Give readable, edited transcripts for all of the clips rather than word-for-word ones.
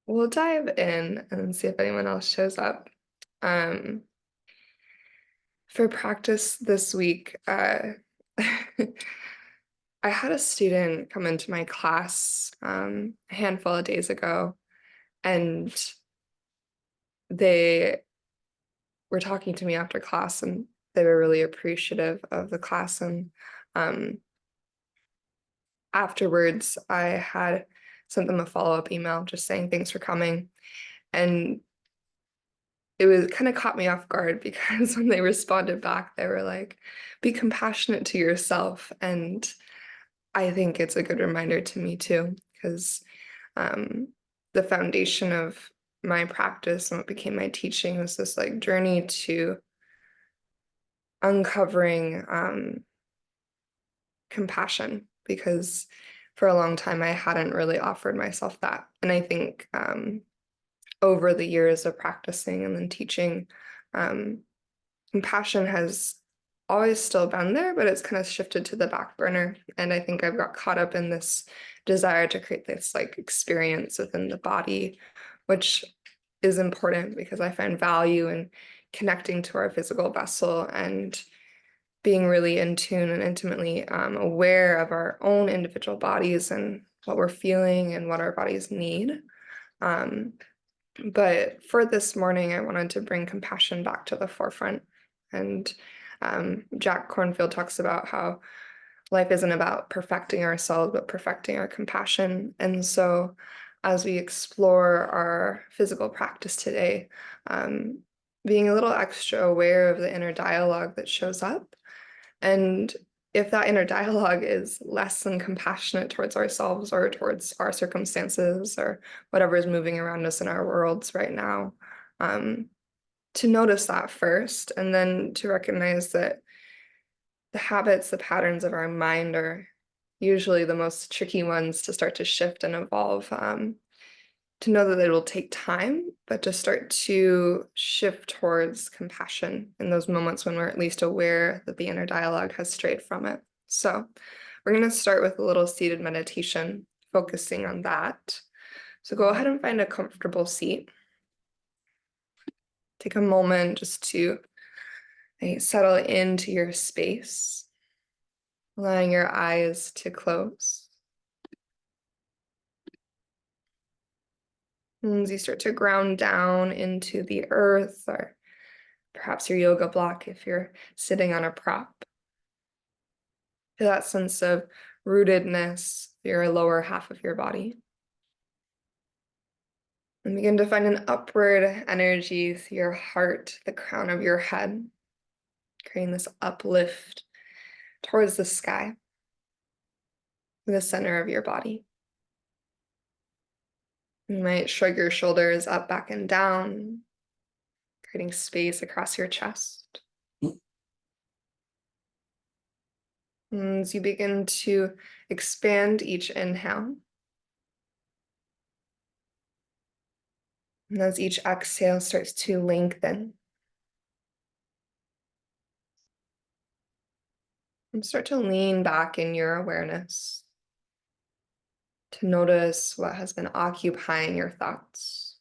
we'll dive in and see if anyone else shows up. Um, for practice this week, I had a student come into my class a handful of days ago, and they were talking to me after class, and they were really appreciative of the class. And um, afterwards, I had sent them a follow-up email just saying thanks for coming. And it was kind of caught me off guard because when they responded back, they were like, be compassionate to yourself. And I think it's a good reminder to me too, because um, the foundation of my practice and what became my teaching was this like journey to uncovering compassion, because for a long time I hadn't really offered myself that. And I think over the years of practicing and then teaching, um, compassion has always still been there, but it's kind of shifted to the back burner. And I think I've got caught up in this desire to create this like experience within the body, which is important because I find value in connecting to our physical vessel and being really in tune and intimately aware of our own individual bodies and what we're feeling and what our bodies need. Um, but for this morning, I wanted to bring compassion back to the forefront. And Jack Cornfield talks about how life isn't about perfecting ourselves, but perfecting our compassion. And so, as we explore our physical practice today, um, being a little extra aware of the inner dialogue that shows up. And if that inner dialogue is less than compassionate towards ourselves or towards our circumstances or whatever is moving around us in our worlds right now, um, to notice that first, and then to recognize that the habits, the patterns of our mind are usually the most tricky ones to start to shift and evolve. To know that it'll take time, but to start to shift towards compassion in those moments when we're at least aware that the inner dialogue has strayed from it. So we're going to start with a little seated meditation, focusing on that. So go ahead and find a comfortable seat. Take a moment just to settle into your space, allowing your eyes to close. And as you start to ground down into the earth, or perhaps your yoga block if you're sitting on a prop, to that sense of rootedness, your lower half of your body. And begin to find an upward energy through your heart, the crown of your head, creating this uplift towards the sky, the center of your body. You might shrug your shoulders up, back, and down, creating space across your chest. And as you begin to expand each inhale, and as each exhale starts to lengthen, and start to lean back in your awareness to notice what has been occupying your thoughts.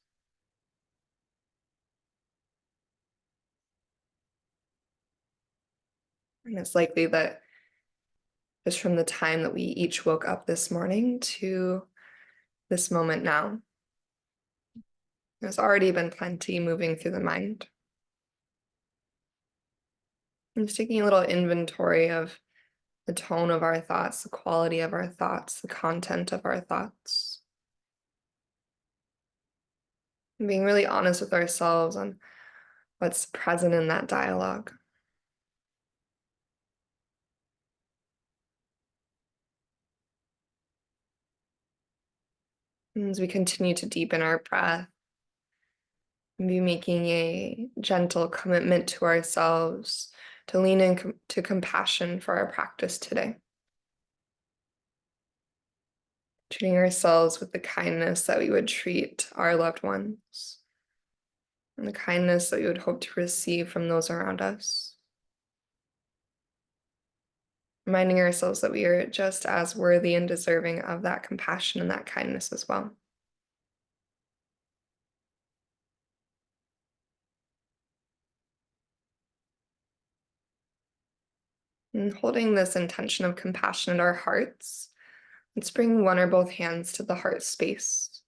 And it's likely that just from the time that we each woke up this morning to this moment now, there's already been plenty moving through the mind. And just taking a little inventory of the tone of our thoughts, the quality of our thoughts, the content of our thoughts. And being really honest with ourselves on what's present in that dialogue. And as we continue to deepen our breath, and be making a gentle commitment to ourselves to lean into compassion for our practice today. Treating ourselves with the kindness that we would treat our loved ones, and the kindness that we would hope to receive from those around us. Reminding ourselves that we are just as worthy and deserving of that compassion and that kindness as well. And holding this intention of compassion in our hearts, let's bring one or both hands to the heart space,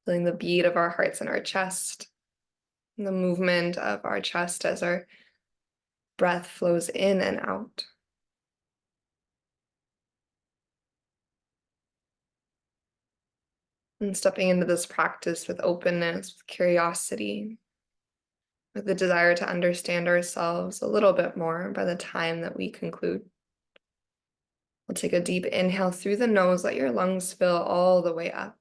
feeling the beat of our hearts in our chest, and the movement of our chest as our breath flows in and out. And stepping into this practice with openness, with curiosity, with the desire to understand ourselves a little bit more by the time that we conclude. We'll take a deep inhale through the nose, let your lungs fill all the way up.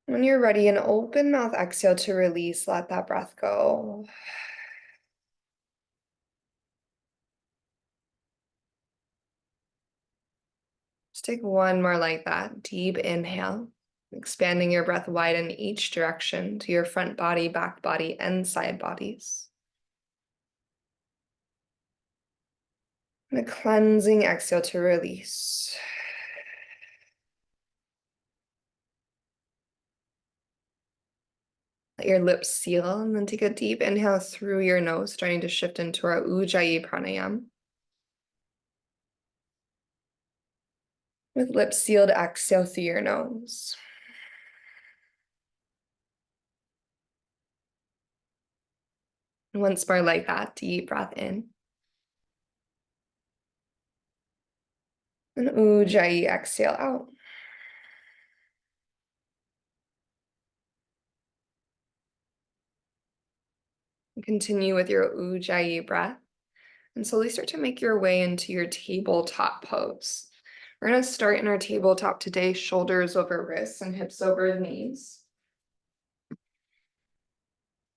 When you're ready, an open mouth exhale to release, let that breath go. Just take one more like that. Deep inhale, expanding your breath wide in each direction to your front body, back body, and side bodies. And a cleansing exhale to release. Let your lips seal and then take a deep inhale through your nose, starting to shift into our Ujjayi pranayama. With lips sealed, exhale through your nose. And once more like that, deep breath in. And Ujjayi exhale out. And continue with your Ujjayi breath. And slowly start to make your way into your tabletop pose. We're going to start in our tabletop today, shoulders over wrists and hips over knees.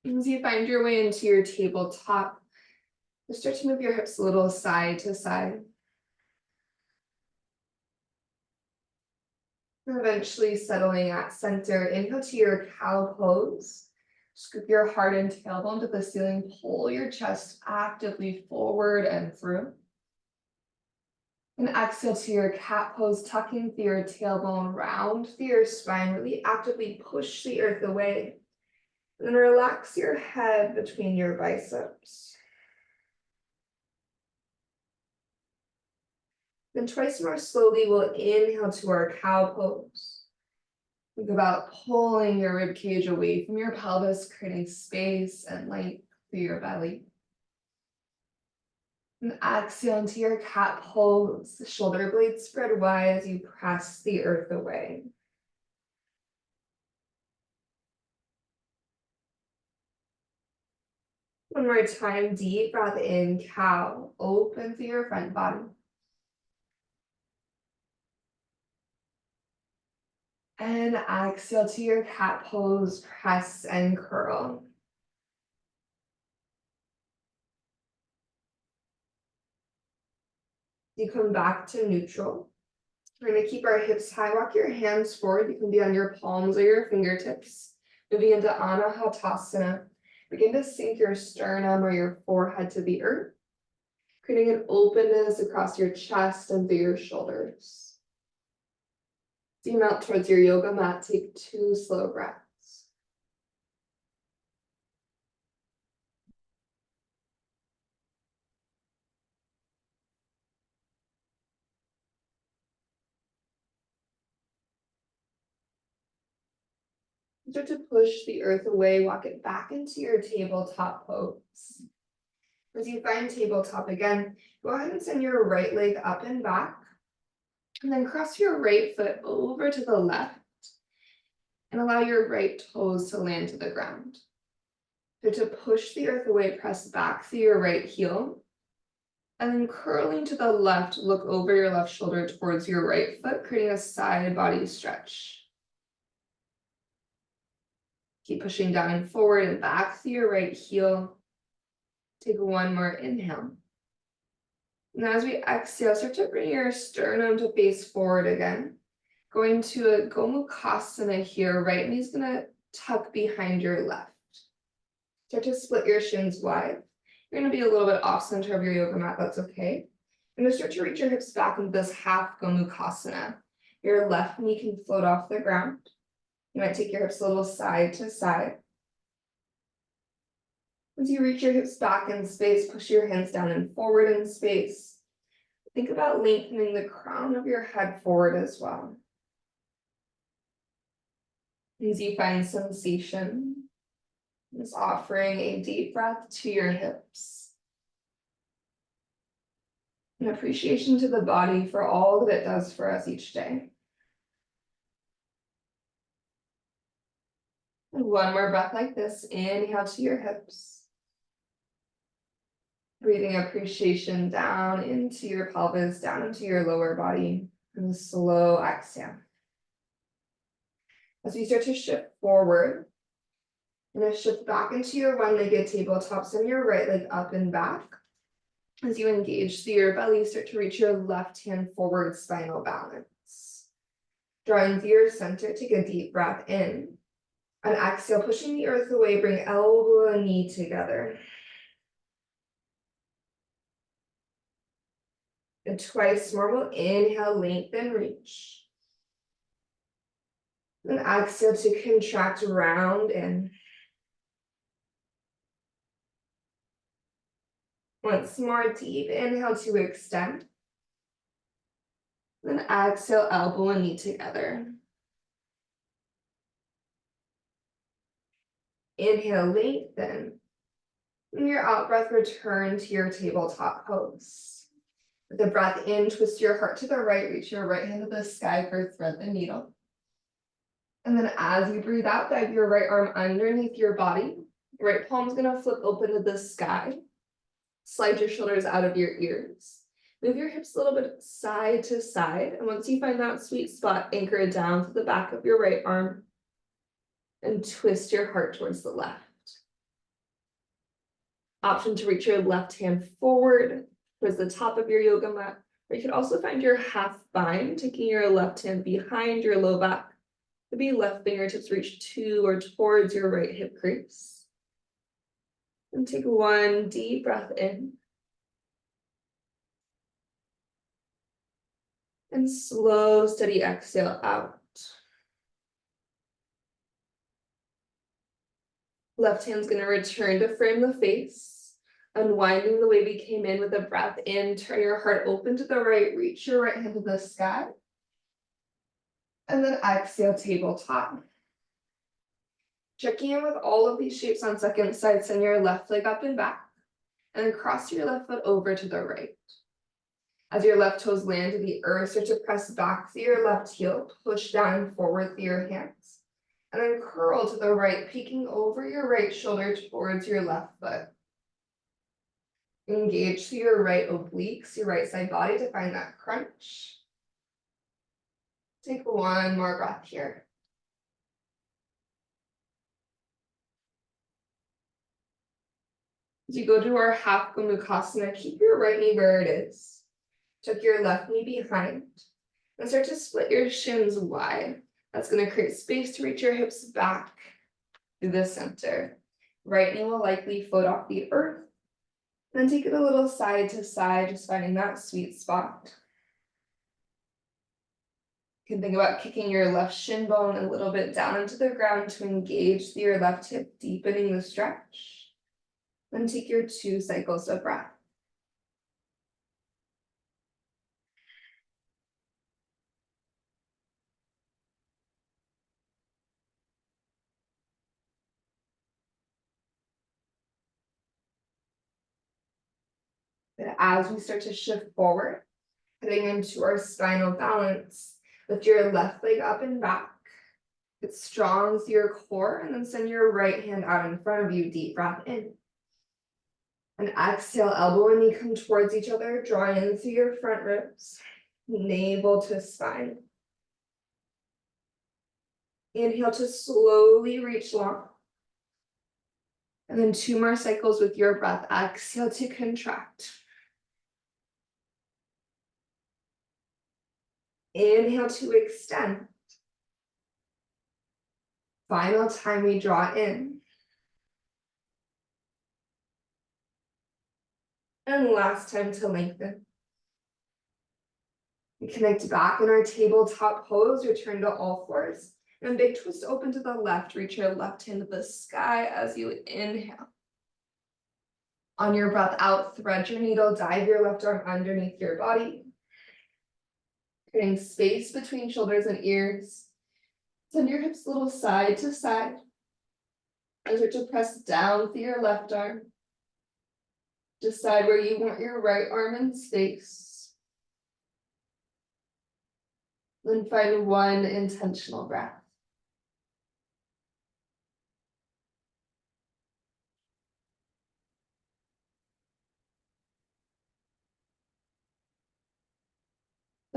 As you find your way into your tabletop, just start to move your hips a little side to side. And eventually settling at center, inhale to your cow pose. Scoop your heart and tailbone to the ceiling, pull your chest actively forward and through. And exhale to your cat pose, tucking through your tailbone, round through your spine, really actively push the earth away. And then relax your head between your biceps. Then twice more slowly, we'll inhale to our cow pose. Think about pulling your rib cage away from your pelvis, creating space and length through your belly. And exhale into your cat pose, the shoulder blades spread wide as you press the earth away. One more time, deep breath in, cow, open through your front body. And exhale to your cat pose, press and curl. You come back to neutral. We're going to keep our hips high. Walk your hands forward. You can be on your palms or your fingertips. Moving into Anahatasana. Begin to sink your sternum or your forehead to the earth, creating an openness across your chest and through your shoulders. As you mount towards your yoga mat, take 2 slow breaths. Start to push the earth away, walk it back into your tabletop pose. As you find tabletop again, go ahead and send your right leg up and back, and then cross your right foot over to the left, and allow your right toes to land to the ground. So to push the earth away, press back through your right heel, and then curling to the left, look over your left shoulder towards your right foot, creating a side body stretch. Keep pushing down and forward and back through your right heel. Take one more inhale. Now as we exhale, start to bring your sternum to face forward again. Going to a Gomukhasana here, right knee is gonna tuck behind your left. Start to split your shins wide. You're gonna be a little bit off center of your yoga mat, that's okay. And then start to reach your hips back into this half Gomukhasana. Your left knee can float off the ground. You might take your hips a little side to side. As you reach your hips back in space, push your hands down and forward in space. Think about lengthening the crown of your head forward as well. As you find sensation, just offering a deep breath to your hips. An appreciation to the body for all that it does for us each day. And one more breath like this. Inhale to your hips. Breathing appreciation down into your pelvis, down into your lower body. And a slow exhale. As we start to shift forward, and a shift back into your one-legged tabletop, send your right leg up and back. As you engage through your belly, start to reach your left hand forward, spinal balance. Drawing through your center, take a deep breath in. And exhale, pushing the earth away, bring elbow and knee together. And twice more, we'll inhale, lengthen, reach. And exhale to contract, round in. Once more, deep inhale to extend. Then exhale, elbow and knee together. Inhale, lengthen. And your out breath, return to your tabletop pose. With the breath in, twist your heart to the right, reach your right hand to the sky for thread the needle. And then as you breathe out, dive your right arm underneath your body. Right palm's gonna flip open to the sky. Slide your shoulders out of your ears. Move your hips a little bit side to side. And once you find that sweet spot, anchor it down to the back of your right arm. And twist your heart towards the left. Option to reach your left hand forward towards the top of your yoga mat. Or you could also find your half bind, taking your left hand behind your low back. Maybe left fingertips reach to or towards your right hip crease. And take one deep breath in. And slow, steady exhale out. Left hand's gonna return to frame the face. Unwinding the way we came in with a breath in, turn your heart open to the right, reach your right hand to the sky. And then exhale, tabletop. Checking in with all of these shapes on second side, send your left leg up and back. And then cross your left foot over to the right. As your left toes land to the earth, start to press back through your left heel, push down and forward through your hands. And then curl to the right, peeking over your right shoulder towards your left foot. Engage through your right obliques, your right side body to find that crunch. Take one more breath here. As you go to our half Gomukhasana, keep your right knee where it is. Tuck your left knee behind. And start to split your shins wide. That's going to create space to reach your hips back through the center. Right knee will likely float off the earth. Then take it a little side to side, just finding that sweet spot. You can think about kicking your left shin bone a little bit down into the ground to engage through your left hip, deepening the stretch. Then take your 2 cycles of breath. But as we start to shift forward, heading into our spinal balance, lift your left leg up and back. Get strong through your core, and then send your right hand out in front of you, deep breath in. And exhale, elbow and knee come towards each other, drawing in through your front ribs, navel to spine. Inhale to slowly reach long. And then 2 more cycles with your breath. Exhale to contract. Inhale to extend. Final time we draw in. And last time to lengthen. We connect back in our tabletop pose, return to all fours. And big twist open to the left, reach your left hand to the sky as you inhale. On your breath out, thread your needle, dive your left arm underneath your body, creating space between shoulders and ears. Send your hips a little side to side. Start to press down through your left arm. Decide where you want your right arm in space. Then find one intentional breath.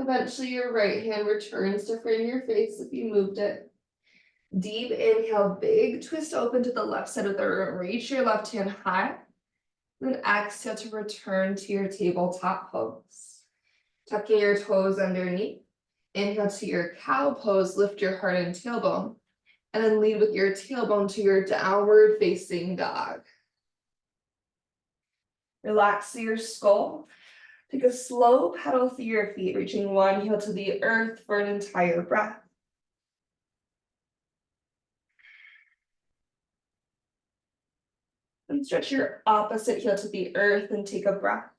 Eventually, your right hand returns to frame your face if you moved it. Deep inhale, big twist open to the left side of the room. Reach your left hand high. Then exhale to return to your tabletop pose. Tucking your toes underneath. Inhale to your cow pose, lift your heart and tailbone. And then lead with your tailbone to your downward facing dog. Relax your skull. Take a slow pedal through your feet, reaching one heel to the earth for an entire breath. And stretch your opposite heel to the earth and take a breath.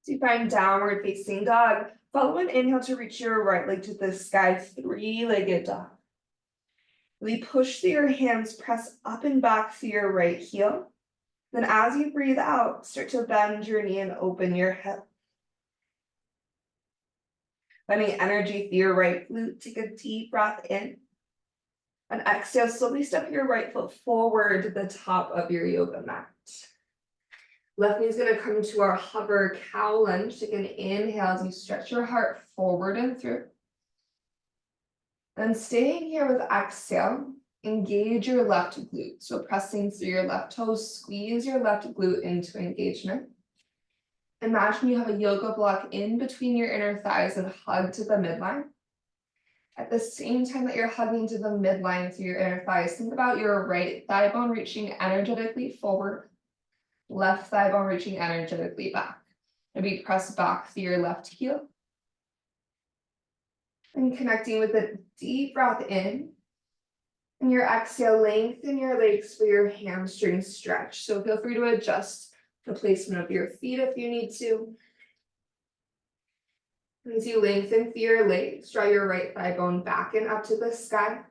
So you find downward facing dog. Follow an inhale to reach your right leg to the sky, three-legged dog. Really push through your hands, press up and back through your right heel. Then as you breathe out, start to bend your knee and open your hip. Finding energy through your right glute, take a deep breath in. And exhale, slowly step your right foot forward to the top of your yoga mat. Left knee is going to come to our hover cow lunge. Take an inhale as you stretch your heart forward and through. And staying here with exhale, engage your left glute. So pressing through your left toes, squeeze your left glute into engagement. Imagine you have a yoga block in between your inner thighs and hug to the midline. At the same time that you're hugging to the midline through your inner thighs, think about your right thigh bone reaching energetically forward, left thigh bone reaching energetically back. Maybe press back through your left heel. And connecting with a deep breath in. And your exhale, lengthen your legs for your hamstring stretch. So feel free to adjust the placement of your feet if you need to. As you lengthen through your legs, draw your right thigh bone back and up to the sky.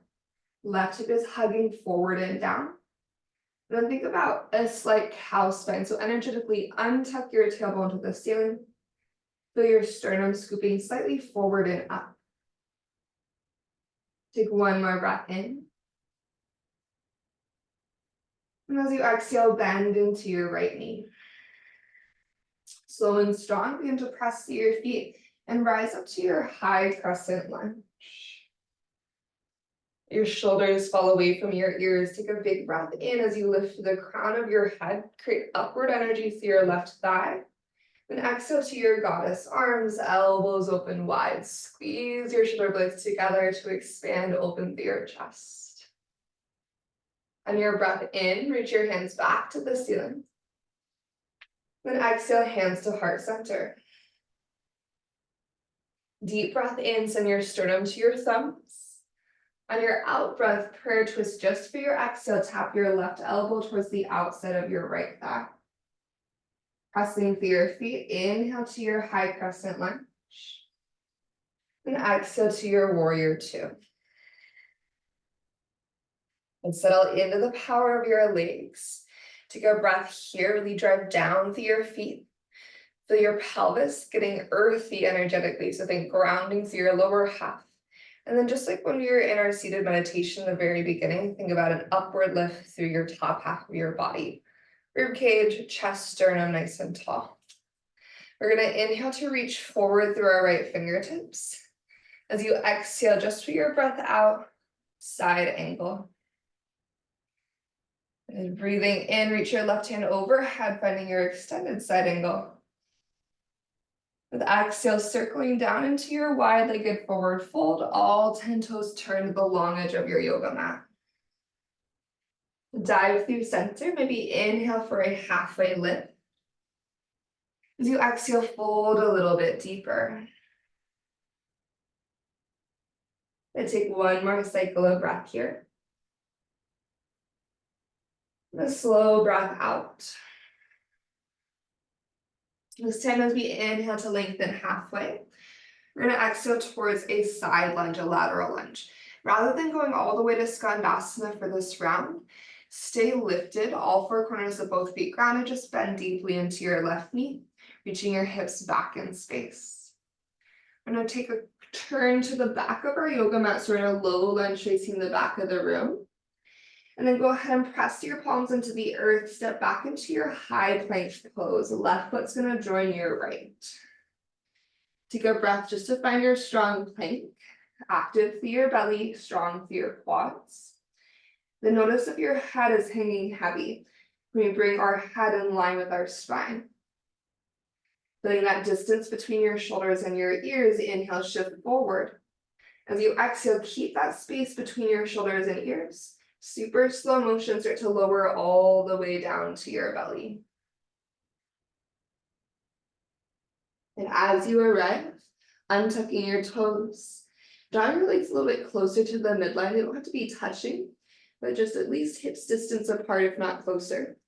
Left hip is hugging forward and down. And then think about a slight cow spine. So energetically untuck your tailbone to the ceiling. Feel your sternum scooping slightly forward and up. Take one more breath in. And as you exhale, bend into your right knee. Slow and strong, begin to press through your feet and rise up to your high crescent lunge. Your shoulders fall away from your ears. Take a big breath in as you lift the crown of your head. Create upward energy through your left thigh. Then exhale to your goddess arms, elbows open wide. Squeeze your shoulder blades together to expand open through your chest. On your breath in, reach your hands back to the ceiling. Then exhale, hands to heart center. Deep breath in, send your sternum to your thumbs. On your out breath, prayer twist just for your exhale, tap your left elbow towards the outside of your right thigh. Pressing through your feet, inhale to your high crescent lunge. And exhale to your warrior two. And settle into the power of your legs. Take a breath here, really drive down through your feet. Feel your pelvis getting earthy energetically, so think grounding through your lower half. And then just like when we were in our seated meditation in the very beginning, think about an upward lift through your top half of your body. Rib cage, chest, sternum, nice and tall. We're going to inhale to reach forward through our right fingertips. As you exhale, just for your breath out, side angle. And breathing in, reach your left hand overhead, finding your extended side angle. With exhale, circling down into your wide-legged forward fold, all 10 toes turn to the long edge of your yoga mat. Dive through center, maybe inhale for a halfway lift. As you exhale, fold a little bit deeper. And take one more cycle of breath here. And a slow breath out. This time as we inhale to lengthen halfway, we're going to exhale towards a side lunge, a lateral lunge. Rather than going all the way to Skandasana for this round, stay lifted, all four corners of both feet grounded, just bend deeply into your left knee, reaching your hips back in space. We're going to take a turn to the back of our yoga mat, so we're in a low lunge facing the back of the room. And then go ahead and press your palms into the earth, step back into your high plank pose. The left foot's going to join your right. Take a breath just to find your strong plank, active through your belly, strong through your quads. Then notice if your head is hanging heavy. We bring our head in line with our spine. Feeling that distance between your shoulders and your ears, inhale, shift forward. As you exhale, keep that space between your shoulders and ears. Super slow motion, start to lower all the way down to your belly. And as you arrive, untucking your toes, drawing your legs a little bit closer to the midline. They don't have to be touching, but just at least hips distance apart, if not closer.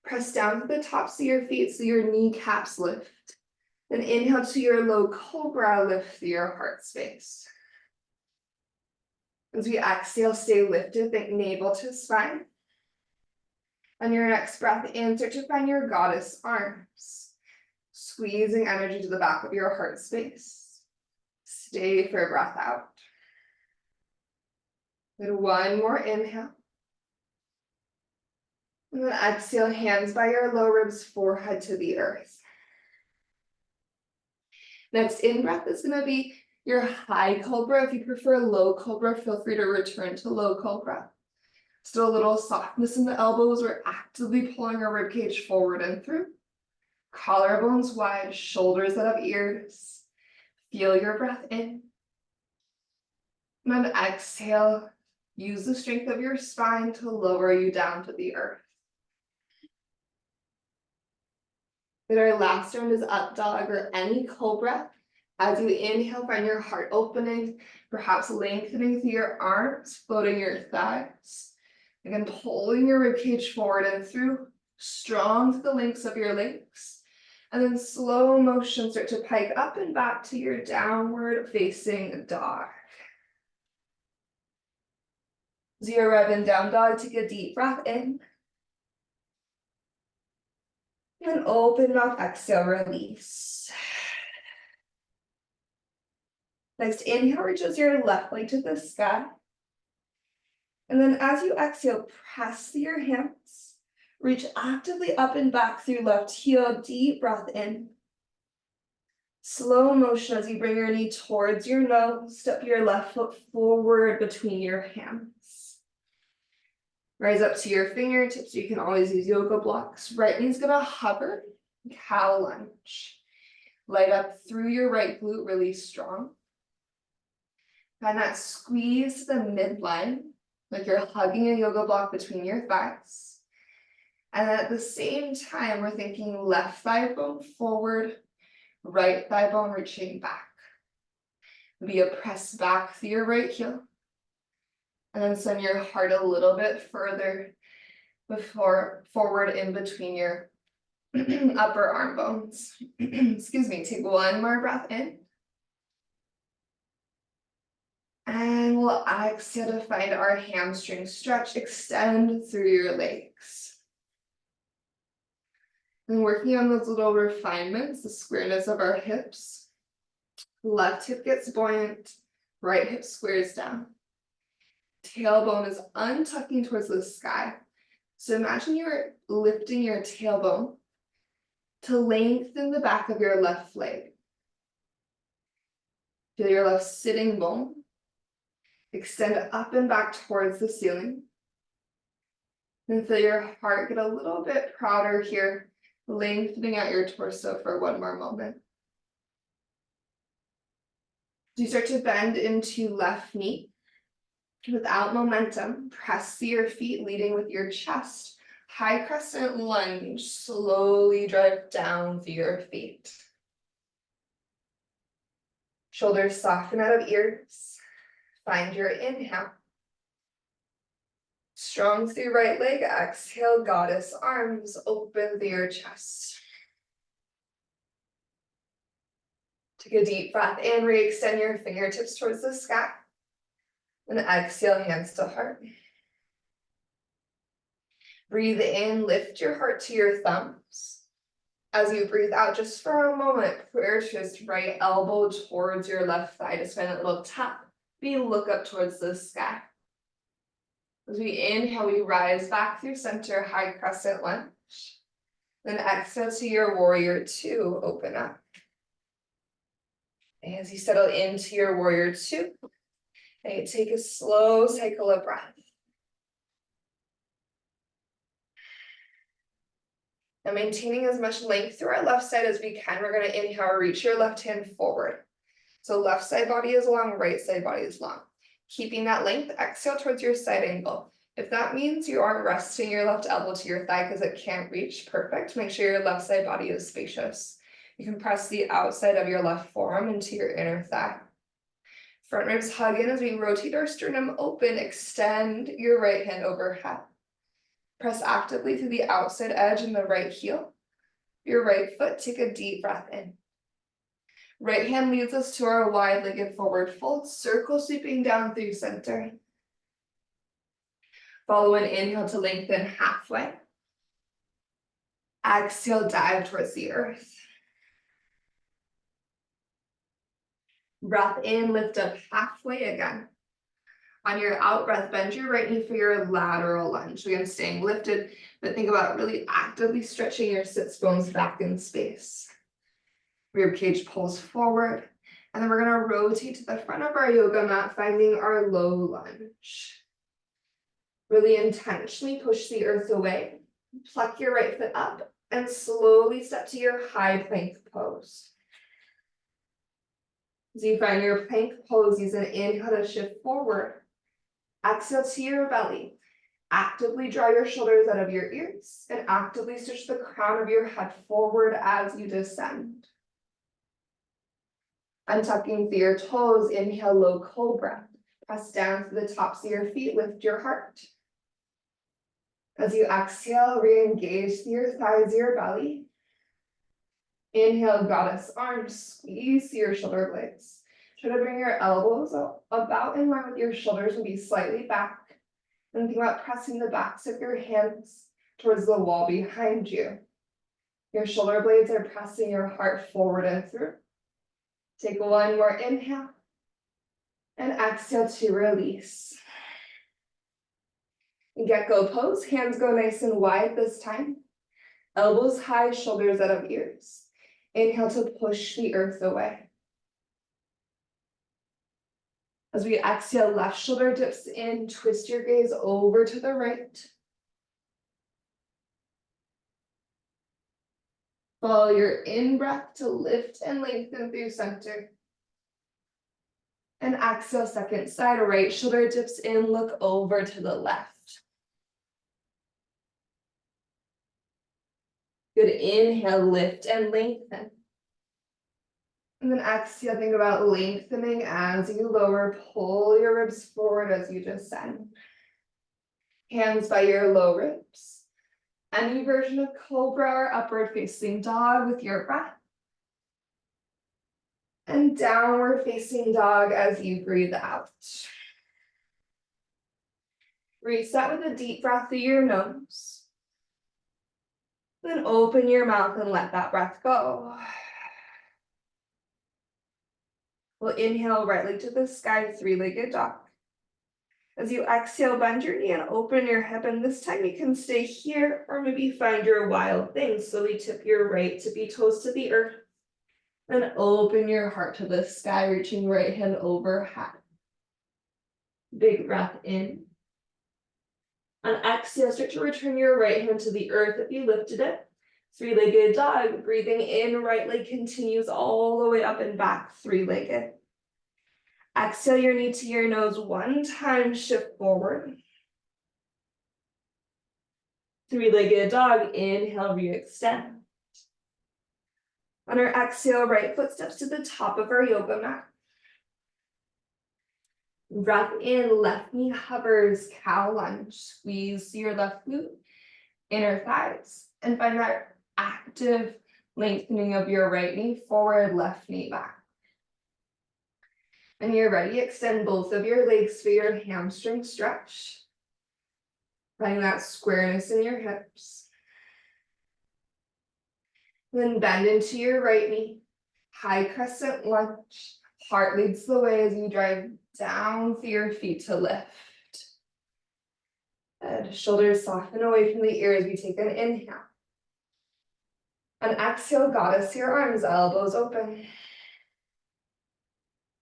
Press down to the tops of your feet so your kneecaps lift. Then inhale to your low cobra, lift through your heart space. As we exhale, stay lifted, think navel to spine. On your next breath in, start to find your goddess arms. Squeezing energy to the back of your heart space. Stay for a breath out. Then one more inhale. And then exhale, hands by your low ribs, forehead to the earth. Next in-breath is going to be your high cobra. If you prefer low cobra, feel free to return to low cobra. Still a little softness in the elbows. We're actively pulling our ribcage forward and through. Collarbones wide, shoulders that have ears. Feel your breath in. And then exhale. Use the strength of your spine to lower you down to the earth. Then our last round is up dog or any cobra. As you inhale, find your heart opening, perhaps lengthening through your arms, floating your thighs. Again, pulling your ribcage forward and through, strong to the links of your legs. And then slow motion, start to pike up and back to your downward facing dog. As you arrive in down dog, take a deep breath in. And open mouth, exhale, release. Next, inhale, reaches your left leg to the sky. And then as you exhale, press through your hands. Reach actively up and back through left heel, deep breath in. Slow motion as you bring your knee towards your nose, step your left foot forward between your hands. Rise up to your fingertips. You can always use yoga blocks. Right knee's gonna hover, cow lunge. Light up through your right glute, really strong. Find that squeeze to the midline, like you're hugging a yoga block between your thighs. And at the same time, we're thinking left thigh bone forward, right thigh bone reaching back. Be a press back through your right heel. And then send your heart a little bit further forward in between your upper arm bones. Excuse me, take one more breath in. And we'll exhale to find our hamstring stretch, extend through your legs. And working on those little refinements, the squareness of our hips. Left hip gets buoyant, right hip squares down. Tailbone is untucking towards the sky. So imagine you're lifting your tailbone to lengthen the back of your left leg. Feel your left sitting bone. Extend up and back towards the ceiling. And feel your heart get a little bit prouder here, lengthening out your torso for one more moment. As you start to bend into left knee, without momentum, press through your feet, leading with your chest. High crescent lunge, slowly drive down through your feet. Shoulders soften out of ears. Find your inhale. Strong through right leg, exhale, goddess arms, open through your chest. Take a deep breath in, re-extend your fingertips towards the sky. And exhale, hands to heart. Breathe in, lift your heart to your thumbs. As you breathe out, just for a moment, push your right elbow towards your left thigh. Just find that little tap. We look up towards the sky. As we inhale, we rise back through center, high crescent lunge. Then exhale to your warrior two, open up. As you settle into your warrior two, and you take a slow cycle of breath. And maintaining as much length through our left side as we can, we're going to inhale, reach your left hand forward. So left side body is long, right side body is long. Keeping that length, exhale towards your side angle. If that means you aren't resting your left elbow to your thigh because it can't reach, perfect. Make sure your left side body is spacious. You can press the outside of your left forearm into your inner thigh. Front ribs hug in as we rotate our sternum open, extend your right hand overhead. Press actively through the outside edge and the right heel. Your right foot, take a deep breath in. Right hand leads us to our wide-legged forward fold, circle sweeping down through center. Follow an inhale to lengthen halfway. Exhale, dive towards the earth. Breath in, lift up halfway again. On your out breath, bend your right knee for your lateral lunge. Again, staying lifted, but think about really actively stretching your sits bones back in space. Rib cage pulls forward, and then we're going to rotate to the front of our yoga mat, finding our low lunge. Really intentionally push the earth away. Pluck your right foot up, and slowly step to your high plank pose. As you find your plank pose, use an inhale to shift forward. Exhale to your belly. Actively draw your shoulders out of your ears and actively stretch the crown of your head forward as you descend. Untucking through your toes, inhale low cobra. Press down to the tops of your feet, lift your heart. As you exhale, re-engage through your thighs, your belly. Inhale, goddess arms, squeeze your shoulder blades. Try to bring your elbows about in line with your shoulders and be slightly back. And think about pressing the backs of your hands towards the wall behind you. Your shoulder blades are pressing your heart forward and through. Take one more inhale. And exhale to release. Gecko pose, hands go nice and wide this time. Elbows high, shoulders out of ears. Inhale to push the earth away. As we exhale, left shoulder dips in, twist your gaze over to the right. Follow your in-breath to lift and lengthen through center. And exhale, second side, right shoulder dips in, look over to the left. Good, inhale, lift and lengthen. And then exhale, think about lengthening as you lower, pull your ribs forward as you descend. Hands by your low ribs. Any version of cobra or upward facing dog with your breath. And downward facing dog as you breathe out. Reset with a deep breath through your nose. Then open your mouth and let that breath go. We'll inhale, right leg to the sky, three-legged dog. As you exhale, bend your knee and open your hip, and this time you can stay here or maybe find your wild thing. Slowly tip your right tippy toes to the earth, and open your heart to the sky, reaching right hand overhead. Big breath in. On exhale, start to return your right hand to the earth if you lifted it. Three-legged dog, breathing in, right leg continues all the way up and back, three-legged. Exhale your knee to your nose one time, shift forward. Three-legged dog, inhale, re-extend. On our exhale, right foot steps to the top of our yoga mat. Breath in, left knee hovers, cow lunge. Squeeze your left glute, inner thighs, and find that active lengthening of your right knee forward, left knee back. When you're ready, extend both of your legs for your hamstring stretch. Finding that squareness in your hips. Then bend into your right knee. High crescent lunge. Heart leads the way as you drive down through your feet to lift. Good. Shoulders soften away from the ears. We take an inhale. And exhale, goddess your arms, elbows open.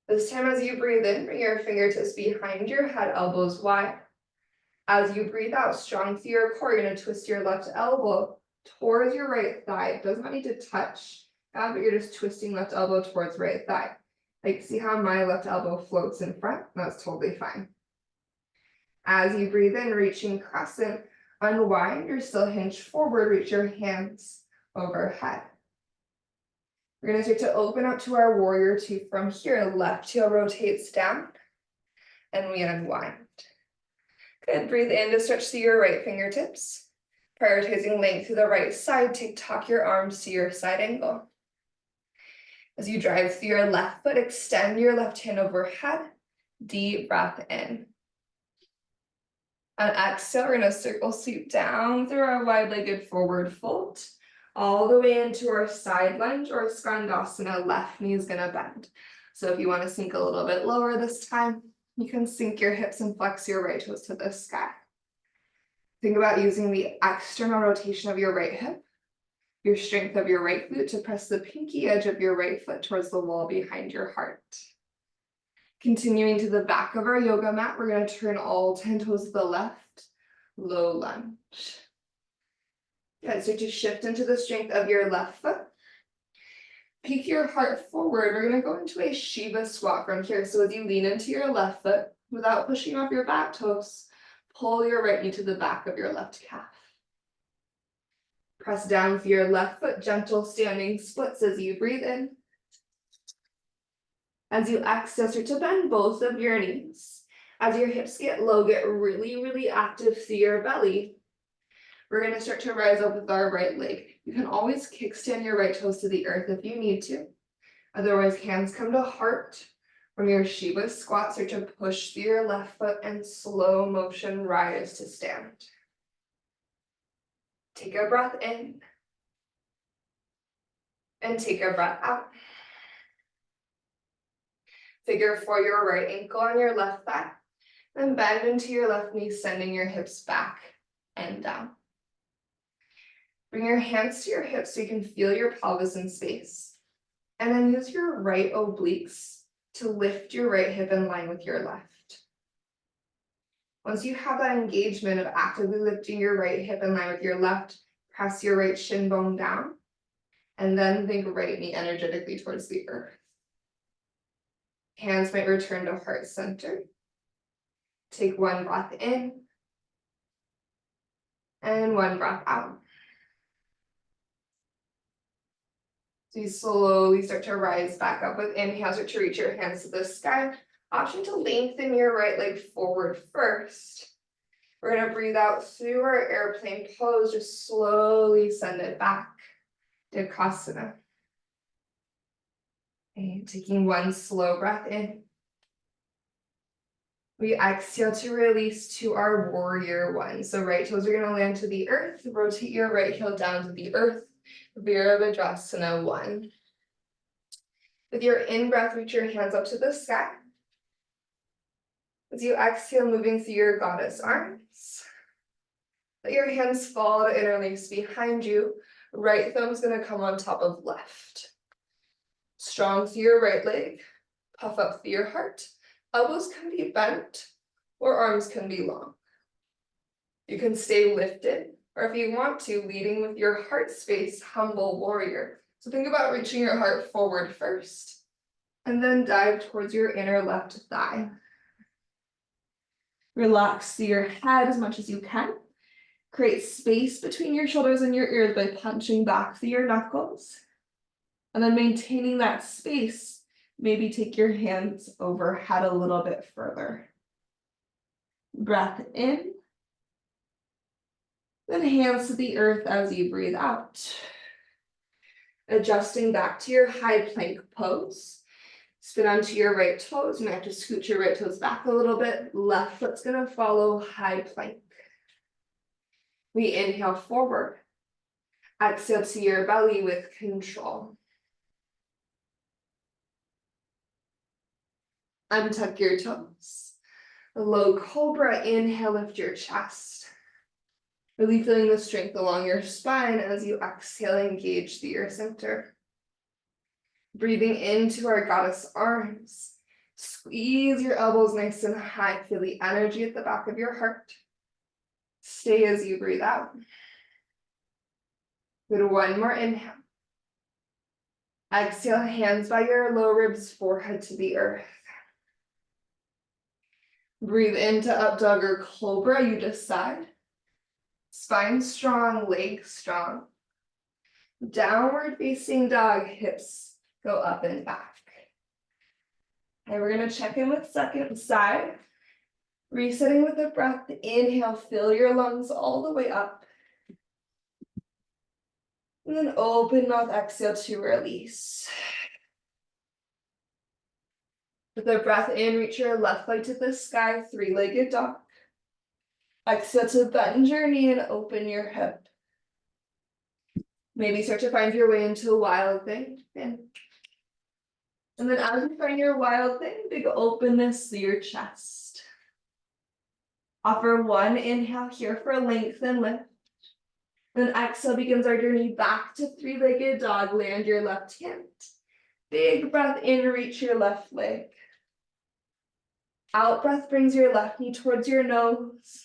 This time as you breathe in, bring your fingertips behind your head, elbows wide. As you breathe out, strong through your core, you're going to twist your left elbow towards your right thigh. It does not need to touch, but you're just twisting left elbow towards right thigh. Like, see how my left elbow floats in front? That's totally fine. As you breathe in, reaching crescent, unwind or still hinge forward, reach your hands overhead. We're going to start to open up to our warrior two from here. Left heel rotates down, and we unwind. Good, breathe in to stretch to your right fingertips. Prioritizing length to the right side, tuck your arms to your side angle. As you drive through your left foot, extend your left hand overhead. Deep breath in. On exhale, we're going to circle sweep down through our wide-legged forward fold, all the way into our side lunge or skandasana. Left knee is going to bend. So if you want to sink a little bit lower this time, you can sink your hips and flex your right toes to the sky. Think about using the external rotation of your right hip, your strength of your right glute to press the pinky edge of your right foot towards the wall behind your heart. Continuing to the back of our yoga mat, we're going to turn all 10 toes to the left, low lunge. Good, so to shift into the strength of your left foot. Peek your heart forward. We're going to go into a Shiva squat from here. So as you lean into your left foot, without pushing off your back toes, pull your right knee to the back of your left calf. Press down with your left foot, gentle standing splits as you breathe in. As you exhale, start to bend both of your knees. As your hips get low, get really, really active through your belly. We're going to start to rise up with our right leg. You can always kickstand your right toes to the earth if you need to. Otherwise, hands come to heart. From your Shiva squat, start to push through your left foot and slow motion rise to stand. Take a breath in. And take a breath out. Figure for your right ankle on your left thigh. Then bend into your left knee, sending your hips back and down. Bring your hands to your hips so you can feel your pelvis in space. And then use your right obliques to lift your right hip in line with your left. Once you have that engagement of actively lifting your right hip in line with your left, press your right shin bone down, and then think right knee energetically towards the earth. Hands might return to heart center. Take one breath in, and one breath out. So you slowly start to rise back up with inhale, start to reach your hands to the sky. Option to lengthen your right leg forward first. We're going to breathe out through our airplane pose, just slowly send it back to Dandasana. And taking one slow breath in. We exhale to release to our warrior one. So right toes are going to land to the earth. Rotate your right heel down to the earth. Virabhadrasana 1. With your in-breath, reach your hands up to the sky. As you exhale, moving through your goddess arms. Let your hands fall to interlace behind you. Right thumb's going to come on top of left. Strong through your right leg. Puff up through your heart. Elbows can be bent or arms can be long. You can stay lifted, or if you want to, leading with your heart space, humble warrior. So think about reaching your heart forward first, and then dive towards your inner left thigh. Relax through your head as much as you can. Create space between your shoulders and your ears by punching back through your knuckles. And then maintaining that space, Maybe take your hands overhead a little bit further. Breath in. Then hands to the earth as you breathe out. Adjusting back to your high plank pose. Spin onto your right toes. You might have to scoot your right toes back a little bit. Left foot's gonna follow high plank. We inhale forward. Exhale to your belly with control. Untuck your toes. Low cobra, inhale, lift your chest. Really feeling the strength along your spine as you exhale, engage the earth center. Breathing into our goddess arms. Squeeze your elbows nice and high. Feel the energy at the back of your heart. Stay as you breathe out. Good, one more inhale. Exhale, hands by your low ribs, forehead to the earth. Breathe into up dog or cobra, you decide. Spine strong, legs strong. Downward facing dog, hips go up and back. And we're gonna check in with second side. Resetting with a breath, inhale, fill your lungs all the way up. And then open mouth, exhale to release. With a breath in, reach your left leg to the sky, three-legged dog. Exhale to bend your knee and open your hip. Maybe start to find your way into a wild thing. And then as you find your wild thing, big openness through your chest. Offer one inhale here for length and lift. Then exhale begins our journey back to three-legged dog. Land your left hand. Big breath in, reach your left leg. Out breath brings your left knee towards your nose.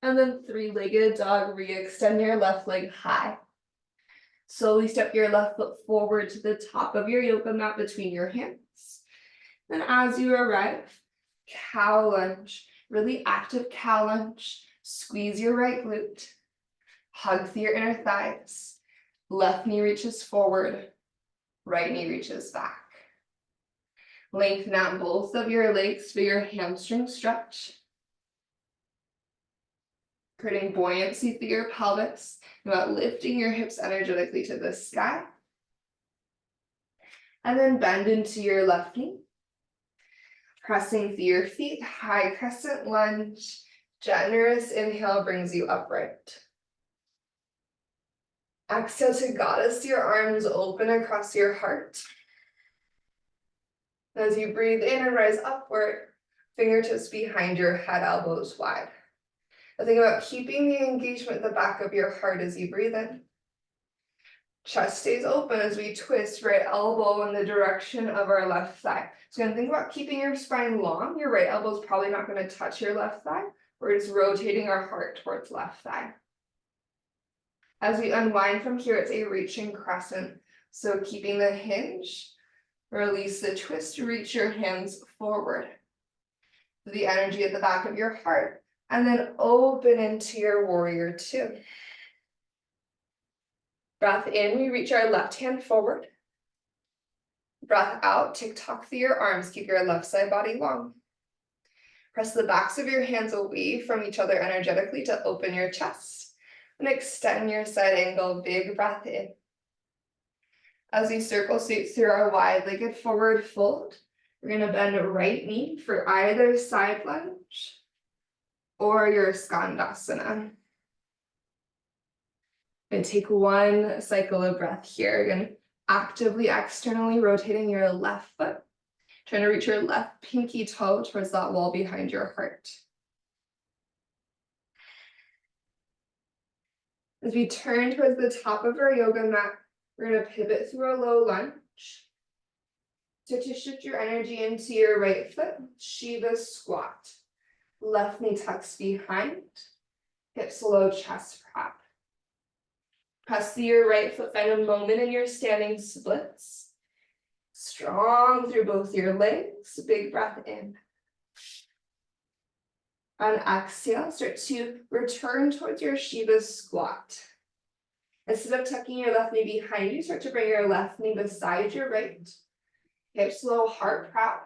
And then three-legged dog, re-extend your left leg high. Slowly step your left foot forward to the top of your yoga mat between your hands. And as you arrive, cow lunge, really active cow lunge. Squeeze your right glute. Hug through your inner thighs. Left knee reaches forward. Right knee reaches back. Lengthen out both of your legs for your hamstring stretch. Creating buoyancy through your pelvis. About lifting your hips energetically to the sky. And then bend into your left knee. Pressing through your feet, high crescent lunge. Generous inhale brings you upright. Exhale to goddess, your arms open across your heart. As you breathe in and rise upward, fingertips behind your head, elbows wide. Now think about keeping the engagement at the back of your heart as you breathe in. Chest stays open as we twist right elbow in the direction of our left thigh. So again, think about keeping your spine long. Your right elbow is probably not going to touch your left thigh. We're just rotating our heart towards left thigh. As we unwind from here, it's a reaching crescent. So keeping the hinge, release the twist, reach your hands forward. The energy at the back of your heart, and then open into your warrior two. Breath in, we reach our left hand forward. Breath out, tick-tock through your arms, keep your left side body long. Press the backs of your hands away from each other energetically to open your chest. And extend your side angle, big breath in. As we circle sweep through our wide-legged forward fold, we're gonna bend a right knee for either side lunge or your skandasana. And take one cycle of breath here. Again, actively externally rotating your left foot, trying to reach your left pinky toe towards that wall behind your heart. As we turn towards the top of our yoga mat, we're going to pivot through a low lunge. So to shift your energy into your right foot, Shiva squat. Left knee tucks behind, hips low, chest proud. Press through your right foot, find a moment in your standing splits. Strong through both your legs, big breath in. On exhale, start to return towards your Shiva squat. Instead of tucking your left knee behind you, start to bring your left knee beside your right. Hips low, heart proud.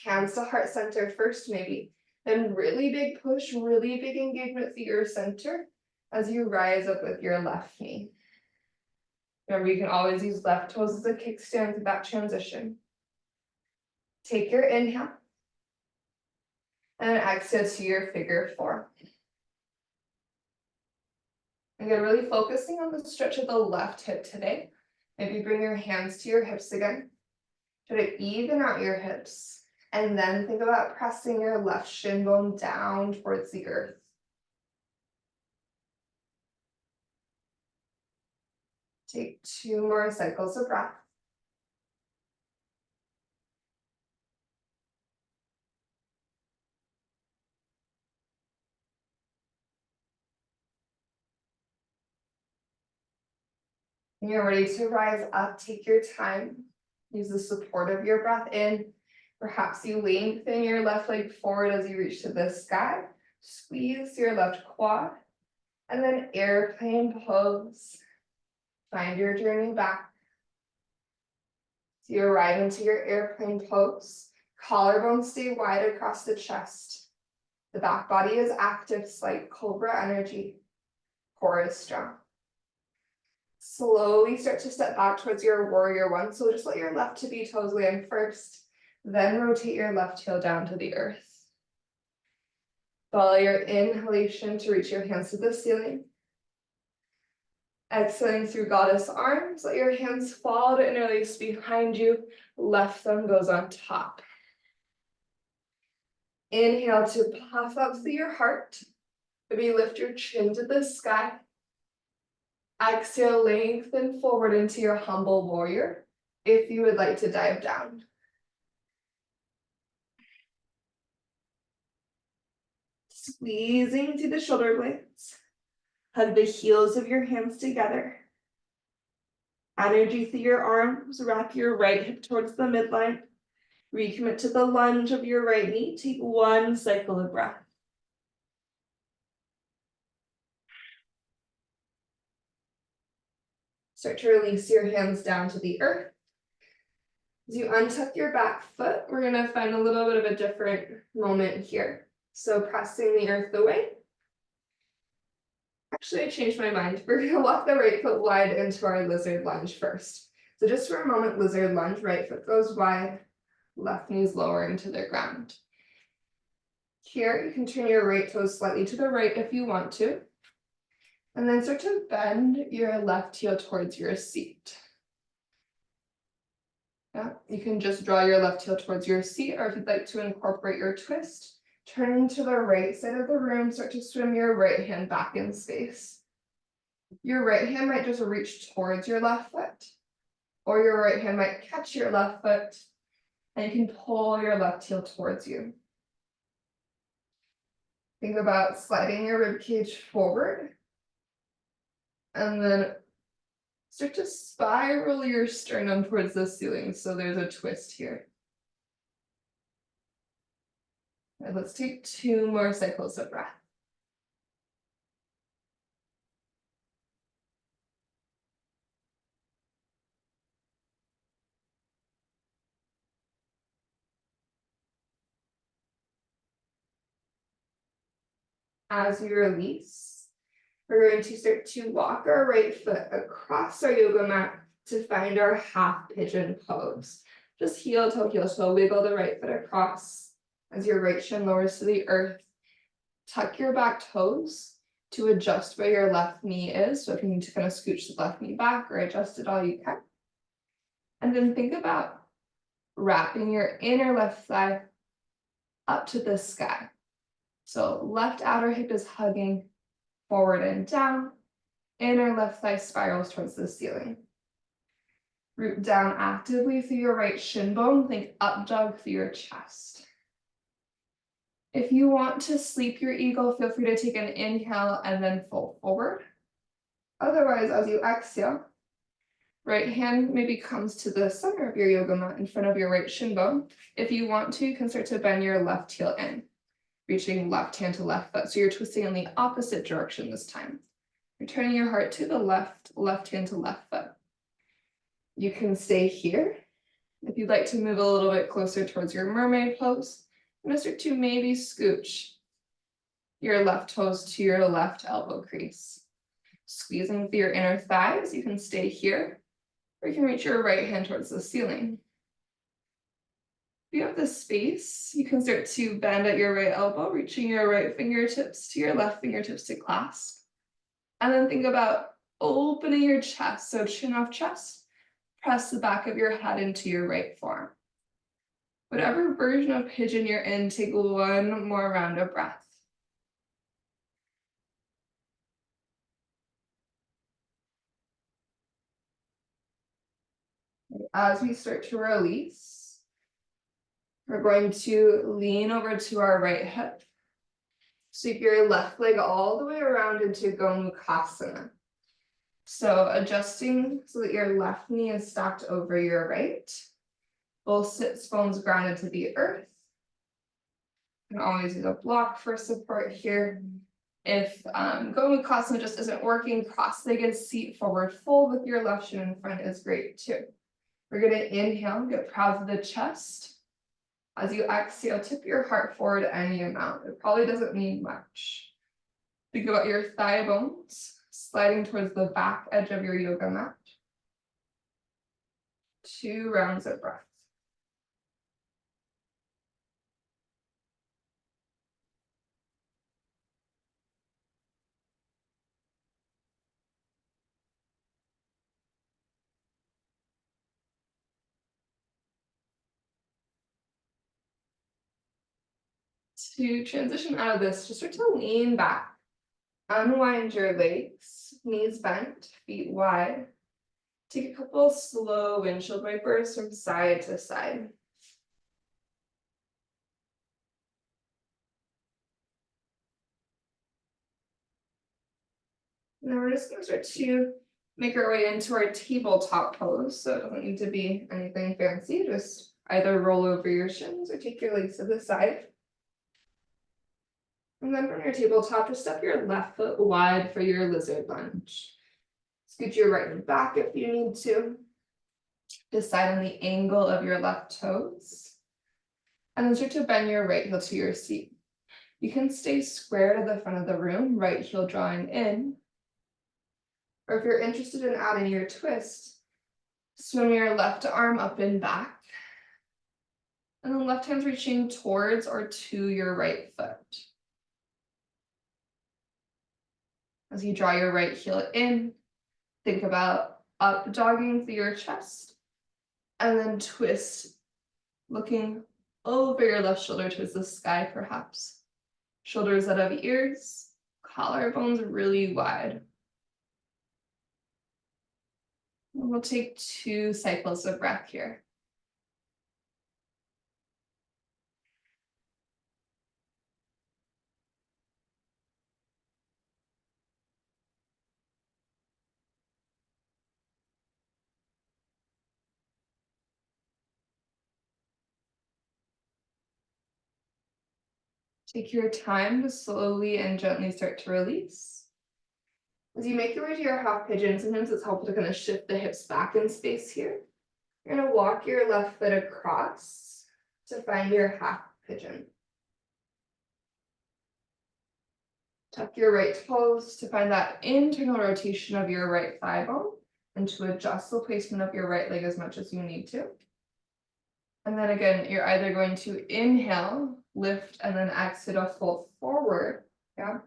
Hands to heart center first, maybe. Then really big push, really big engagement through your center as you rise up with your left knee. Remember, you can always use left toes as a kickstand through that transition. Take your inhale. And exhale to your figure four. Again, really focusing on the stretch of the left hip today. Maybe bring your hands to your hips again. Try to even out your hips. And then think about pressing your left shin bone down towards the earth. Take 2 more cycles of breath. When you're ready to rise up, take your time. Use the support of your breath in. Perhaps you lengthen your left leg forward as you reach to the sky. Squeeze your left quad. And then airplane pose. Find your journey back. So you arrive into your airplane pose. Collarbones stay wide across the chest. The back body is active, slight cobra energy. Core is strong. Slowly start to step back towards your warrior one. So just let your left tippy toes land first. Then rotate your left heel down to the earth. Follow your inhalation to reach your hands to the ceiling. Exhaling through goddess arms, let your hands fall to interlace behind you. Left thumb goes on top. Inhale to puff up through your heart. Maybe lift your chin to the sky. Exhale, lengthen forward into your humble warrior if you would like to dive down. Squeezing through the shoulder blades. Hug the heels of your hands together. Energy through your arms. Wrap your right hip towards the midline. Recommit to the lunge of your right knee. Take 1 cycle of breath. Start to release your hands down to the earth. As you untuck your back foot, we're going to find a little bit of a different moment here. So pressing the earth away. Actually, I changed my mind. We're going to walk the right foot wide into our lizard lunge first. So just for a moment, lizard lunge, right foot goes wide, left knee's lower into the ground. Here, you can turn your right toes slightly to the right if you want to. And then start to bend your left heel towards your seat. Yeah, you can just draw your left heel towards your seat, or if you'd like to incorporate your twist, turn to the right side of the room, start to swim your right hand back in space. Your right hand might just reach towards your left foot, or your right hand might catch your left foot, and you can pull your left heel towards you. Think about sliding your rib cage forward, and then start to spiral your sternum towards the ceiling, so there's a twist here. And let's take 2 more cycles of breath. As you release, we're going to start to walk our right foot across our yoga mat to find our half pigeon pose. Just heel toe heel, so wiggle the right foot across as your right shin lowers to the earth. Tuck your back toes to adjust where your left knee is. So if you need to kind of scooch the left knee back or adjust it all, you can. And then think about wrapping your inner left thigh up to the sky. So left outer hip is hugging forward and down. Inner left thigh spirals towards the ceiling. Root down actively through your right shin bone. Think up dog through your chest. If you want to sleep your eagle, feel free to take an inhale and then fold forward. Otherwise, as you exhale, right hand maybe comes to the center of your yoga mat in front of your right shin bone. If you want to, you can start to bend your left heel in, reaching left hand to left foot. So you're twisting in the opposite direction this time. You're turning your heart to the left, left hand to left foot. You can stay here. If you'd like to move a little bit closer towards your mermaid pose, I'm gonna start to maybe scooch your left toes to your left elbow crease. Squeezing through your inner thighs, you can stay here, or you can reach your right hand towards the ceiling. If you have the space, you can start to bend at your right elbow, reaching your right fingertips to your left fingertips to clasp. And then think about opening your chest, so chin off chest, press the back of your head into your right forearm. Whatever version of pigeon you're in, take one more round of breath. As we start to release, we're going to lean over to our right hip. Sweep your left leg all the way around into Gomukhasana. So adjusting so that your left knee is stacked over your right. Both sits bones grounded to the earth. You can always use a block for support here. If Gomukhasana just isn't working, cross-legged seat forward fold with your left shin in front is great too. We're gonna inhale, get proud to the chest. As you exhale, tip your heart forward any amount. It probably doesn't need much. Think about your thigh bones sliding towards the back edge of your yoga mat. 2 rounds of breath. To transition out of this, just start to lean back. Unwind your legs, knees bent, feet wide. Take a couple slow windshield wipers from side to side. Now we're just going to start to make our way into our tabletop pose. So it doesn't need to be anything fancy. Just either roll over your shins or take your legs to the side. And then from your tabletop, just step your left foot wide for your lizard lunge. Scoot your right knee back if you need to. Decide on the angle of your left toes. And then start to bend your right heel to your seat. You can stay square to the front of the room, right heel drawing in. Or if you're interested in adding your twist, swim your left arm up and back. And then left hand's reaching towards or to your right foot. As you draw your right heel in, think about up dogging through your chest. And then twist, looking over your left shoulder towards the sky perhaps. Shoulders out of ears, collarbones really wide. And we'll take 2 cycles of breath here. Take your time to slowly and gently start to release. As you make your way to your half pigeon, sometimes it's helpful to kind of shift the hips back in space here. You're going to walk your left foot across to find your half pigeon. Tuck your right toes to find that internal rotation of your right thigh bone and to adjust the placement of your right leg as much as you need to. And then again, you're either going to inhale, lift, and then exhale, fold forward. Yeah.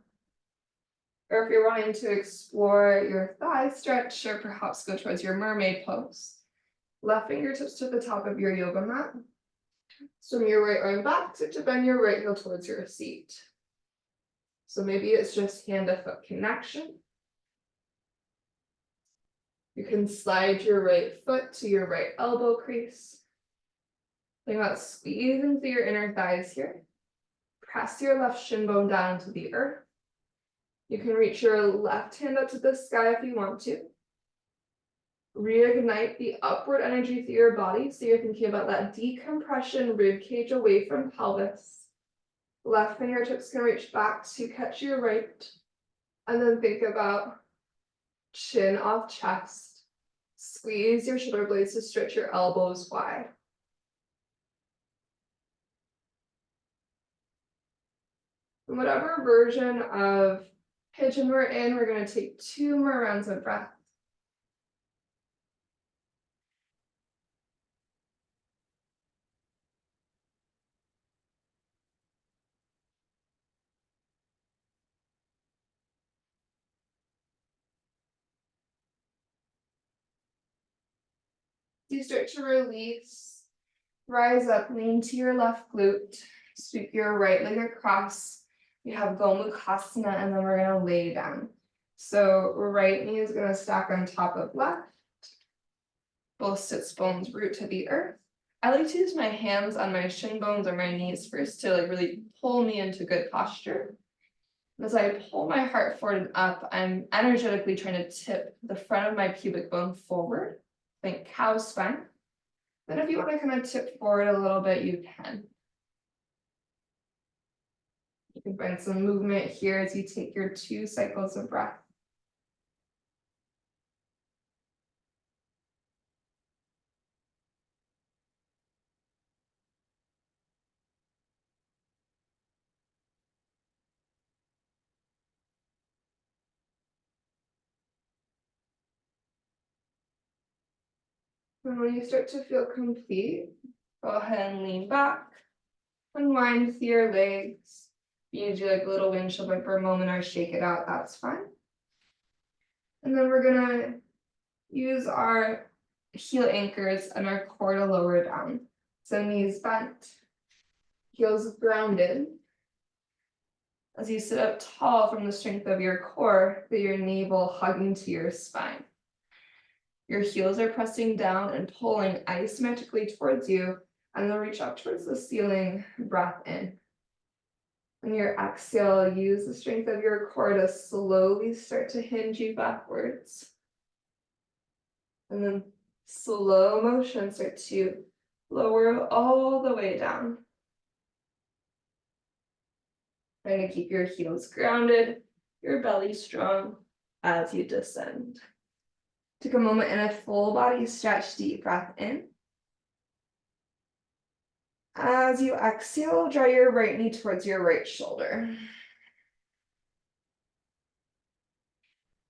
Or if you're wanting to explore your thigh stretch or perhaps go towards your mermaid pose, left fingertips to the top of your yoga mat. Swim your right arm back to bend your right heel towards your seat. So maybe it's just hand to foot connection. You can slide your right foot to your right elbow crease. Think about squeezing through your inner thighs here. Press your left shin bone down to the earth. You can reach your left hand up to the sky if you want to. Reignite the upward energy through your body. So you're thinking about that decompression rib cage away from pelvis. Left fingertips can reach back to catch your right. And then think about Chin off chest. Squeeze your shoulder blades to stretch your elbows wide. Whatever version of pigeon we're in, we're going to take 2 more rounds of breath. As you start to release, rise up, lean to your left glute, sweep your right leg across. You have Gomukhasana, and then we're going to lay down. So right knee is going to stack on top of left. Both sits bones root to the earth. I like to use my hands on my shin bones or my knees first to like really pull me into good posture. As I pull my heart forward and up, I'm energetically trying to tip the front of my pubic bone forward. Think cow spine. Then if you want to kind of tip forward a little bit, you can. You can find some movement here as you take your 2 cycles of breath. And when you start to feel complete, go ahead and lean back, unwind through your legs. If you do like a little windshield wiper moment or shake it out, that's fine. And then we're gonna use our heel anchors and our core to lower down. So knees bent, heels grounded. As you sit up tall from the strength of your core, feel your navel hugging to your spine. Your heels are pressing down and pulling isometrically towards you, and then reach up towards the ceiling, breath in. On your exhale, use the strength of your core to slowly start to hinge you backwards. And then slow motion start to lower all the way down. Trying to keep your heels grounded, your belly strong as you descend. Take a moment and a full body stretch, deep breath in. As you exhale, draw your right knee towards your right shoulder.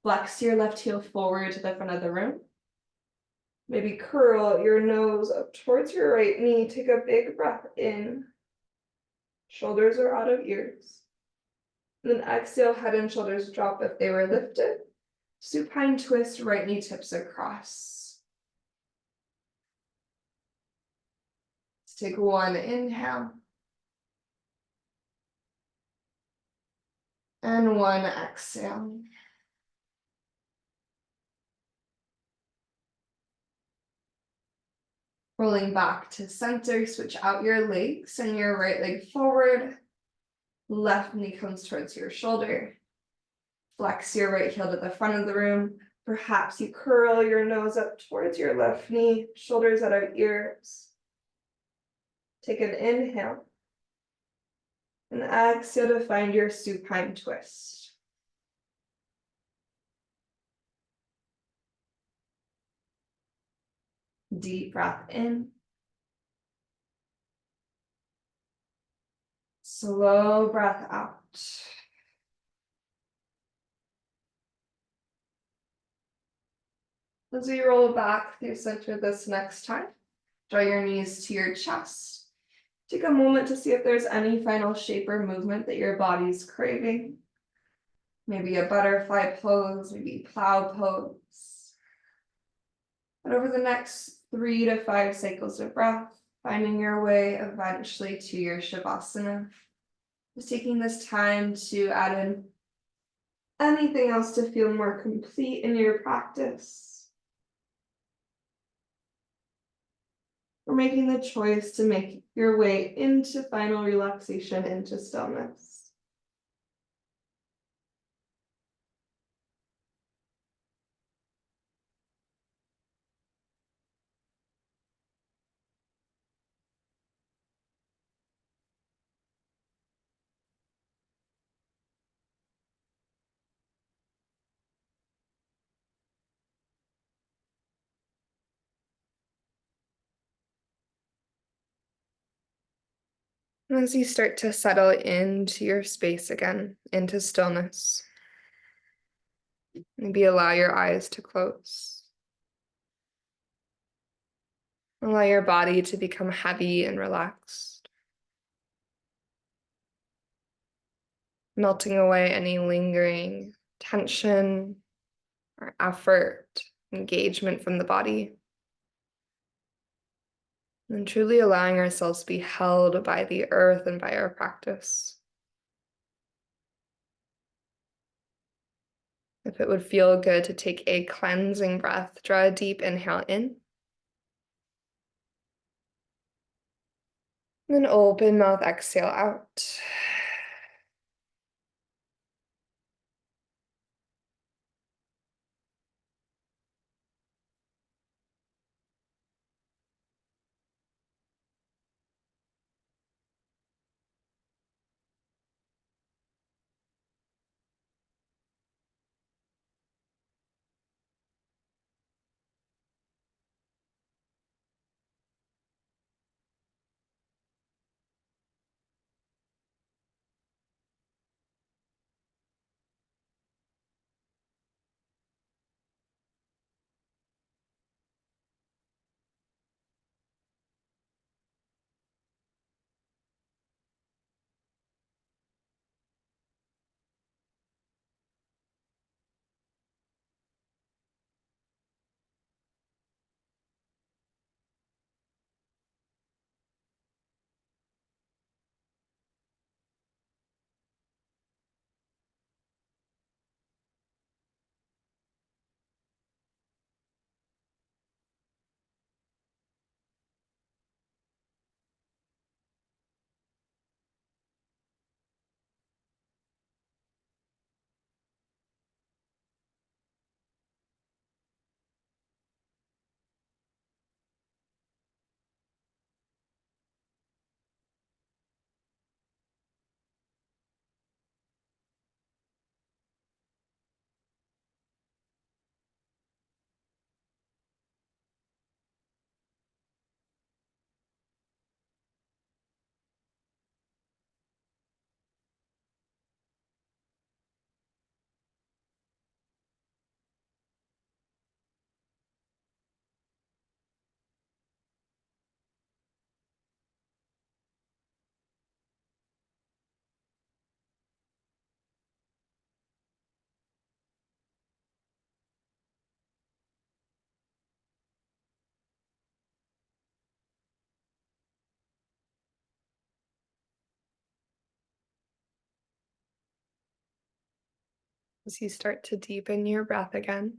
Flex your left heel forward to the front of the room. Maybe curl your nose up towards your right knee. Take a big breath in. Shoulders are out of ears. Then exhale, head and shoulders drop if they were lifted. Supine twist, right knee tips across. Let's take 1 inhale. And 1 exhale. Rolling back to center, switch out your legs, send your right leg forward. Left knee comes towards your shoulder. Flex your right heel to the front of the room. Perhaps you curl your nose up towards your left knee, shoulders at our ears. Take an inhale. And exhale to find your supine twist. Deep breath in. Slow breath out. As we roll back through center this next time, draw your knees to your chest. Take a moment to see if there's any final shape or movement that your body's craving. Maybe a butterfly pose, maybe plow pose. And over the next 3 to 5 cycles of breath, finding your way eventually to your Shavasana. Just taking this time to add in anything else to feel more complete in your practice. Or making the choice to make your way into final relaxation, into stillness. As you start to settle into your space again, into stillness, maybe allow your eyes to close. Allow your body to become heavy and relaxed, melting away any lingering tension or effort, engagement from the body, and truly allowing ourselves to be held by the earth and by our practice. If it would feel good to take a cleansing breath, draw a deep inhale in, and then open mouth, exhale out. As you start to deepen your breath again,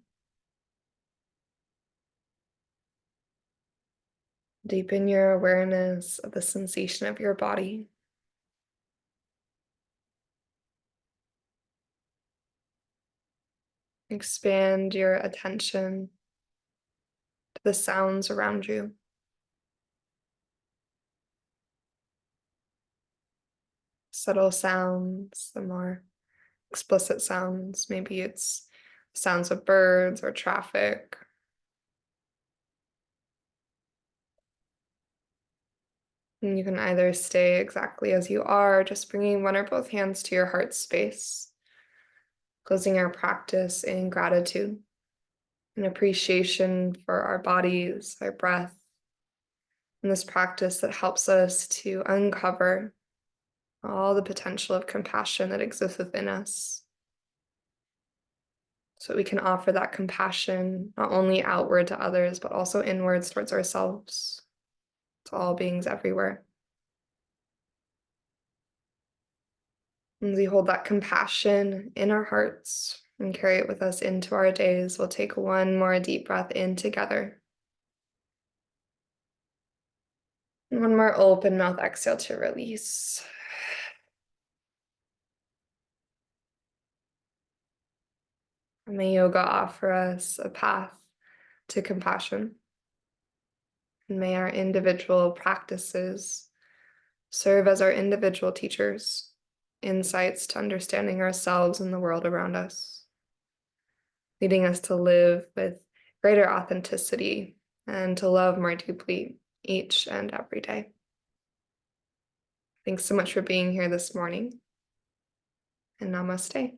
deepen your awareness of the sensation of your body. Expand your attention to the sounds around you. Subtle sounds, the more explicit sounds. Maybe it's sounds of birds or traffic. And you can either stay exactly as you are, just bringing one or both hands to your heart space, closing our practice in gratitude and appreciation for our bodies, our breath, and this practice that helps us to uncover all the potential of compassion that exists within us. So we can offer that compassion not only outward to others, but also inwards towards ourselves, to all beings everywhere. And we hold that compassion in our hearts and carry it with us into our days. We'll take one more deep breath in together. And one more open mouth exhale to release. And may yoga offer us a path to compassion. And may our individual practices serve as our individual teachers, insights to understanding ourselves and the world around us, leading us to live with greater authenticity and to love more deeply each and every day. Thanks so much for being here this morning, and namaste.